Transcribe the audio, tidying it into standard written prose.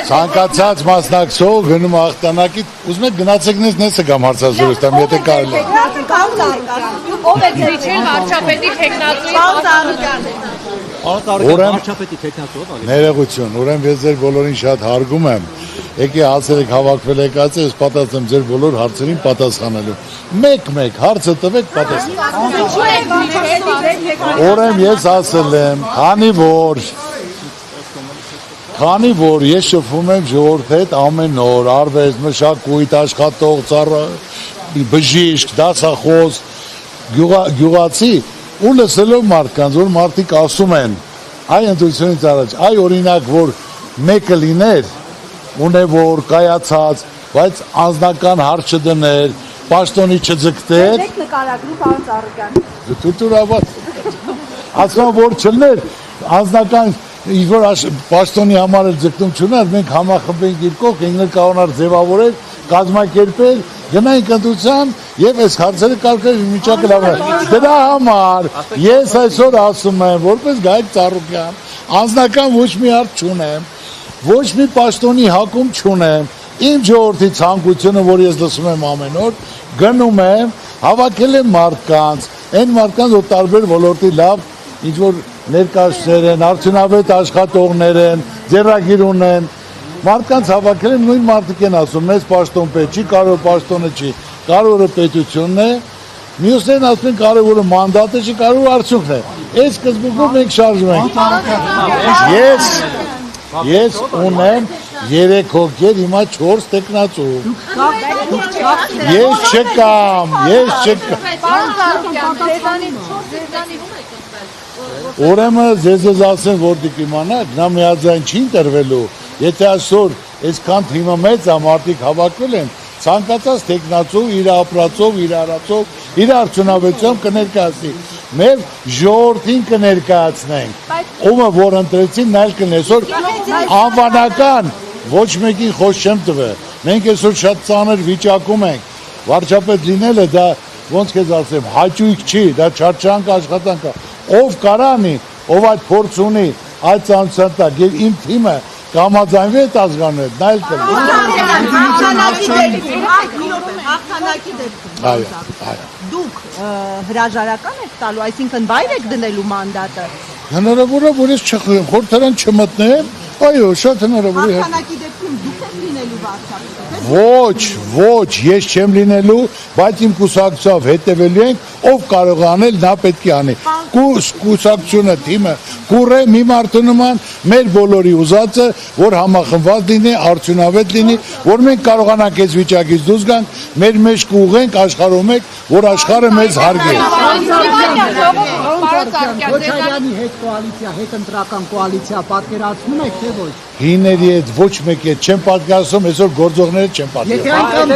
Ցանկացած մասնակցող գնում ախտանակի, ուզում եք գնացեք նեսը կամ հարցազրույցտամ, եթե կարելի է։ Ով է դիչել վարչապետի տեխնացուի վարչապետի տեխնացուով ներողություն, ուրեմն ես ձեր բոլորին շատ հարգում եմ։ Եկե հասել եք հավաքվել եք ասել, ես պատասխան եմ ձեր բոլոր հարցերին պատասխանելու։ Մեկ հարցը տվեք պատասխան։ Ուրեմն ես ասել եմ, քանի որ ես շփվում եմ ժողովրդի հետ ամեն օր, արվեստ, մշակույթ, աշխատող, բժիշկ, դասախոս, գյուղացի ու լսելով մարդկանց, որ մարդիկ ասում են, այ ընտրությունից առաջ, այ օրինակ, որ մեկը լիներ, ունևոր, կայացած, բայց անձնական հարց չդներ, պաշտոնի չձգտեր, Եք նկարագրում պարոն Ծառուկյան։ ասում որ չլներ, անձնական ինչ-որ պաշտոնի համար էլ ձգտում չուներ, մենք համախմբենք իր կողք, ինքներ կանոներ ձևավորել, կազմակերպել, գնայինք ընտրության եւ այս հարցերը կարգել միջակայքը լավ է։ Դրա համար ես այսօր ասում եմ, որպես Գայք Ծառուկյան, անձնական ոչ մի հարց չունեմ, ոչ մի պաշտոնի հակում չունեմ, իմ ժողովրդի ցանկությունը, որ ես լսում եմ ամեն օր, գնում եմ, հավաքել եմ մարդկանց, այն մարդկանց, որ տարբեր ոլորտի լավ ինչ-որ ներկայացներ են, արդյունավետ աշխատողներ են, ձեռագիր ունեն, մարդկանց հավաքել եմ, նույն մարդիկ են ասում, մեզ պաշտոն պետք չի, կարևոր պաշտոնը չի, կարևորը պետությունն է, մյուսներն ասում են կարևորը մանդատը չի, կարևորը արդյունքն է։ Այս սկզբունքով մենք շարժվում ենք։ Ես ունեմ 3 հոգեր, հիմա 4 տեխնացու։ Ես չկամ։ Ուրեմն ձեզ ասեմ, որտիք իմանաք, նա միաձայն չի ընտրվելու, եթե այսօր այսքան թիմը մեծ է, մարդիկ հավաքվել են, ցանկացած տեխնացու իր ապրածով, իր արածով, իր արդյունավետությամբ կներկայացնի։ Մեր ժողովրդին կներկայացնենք, ումը որ ընտրեցին, նա էլ կնեսօր անվանական ոչ մեկին խոս չեմ տվել։ Մենք այսօր շատ ծանր վիճակում ենք, վարչապետ լինելը դա ոնց կեզ ասեմ, հաճույք չի, դա չարչանք աշխատանք է, ով կարանի, ով այդ փորձ ունի, այդ ծանոթության տակ, եւ իմ թիմը կամաձայնվի այդ ազգանու հետ, նա էլ Հաղթանակի դեպքում դուք հրաժարական եք տալու, այսինքն վայր եք դնելու մանդատը։ Հնարավոր է, որ ես խորհրդարան չմտնեմ, այո, շատ հնարավոր է։ Հաղթանակի դեպքում դուք եք լինելու վարչապետը։ Ոչ, ես չեմ լինելու, բայց իմ կուսակցությամբ հետևելու ենք, ով կարող է անել, նա պետք է անի։ Կուսակցությունը թիմը կուր է մի մարդու նման, մեր բոլորի ուզածը, որ համախմբված լինի, արդյունավետ լինի, որ մենք կարողանանք այս վիճակից դուրս գանք, մեր մեջ կուղենք, աշխարհում ենք, որ աշխարհը մեզ հարգի։ Քոչարյանի հետ կոալիցիա, հետ ընտրական կոալիցիա պատկերացնում եք թե ոչ։ Հիների հետ ոչ մեկի հետ չեմ պատկերացնում, այսօր գործողները չեմ պատկերացնում։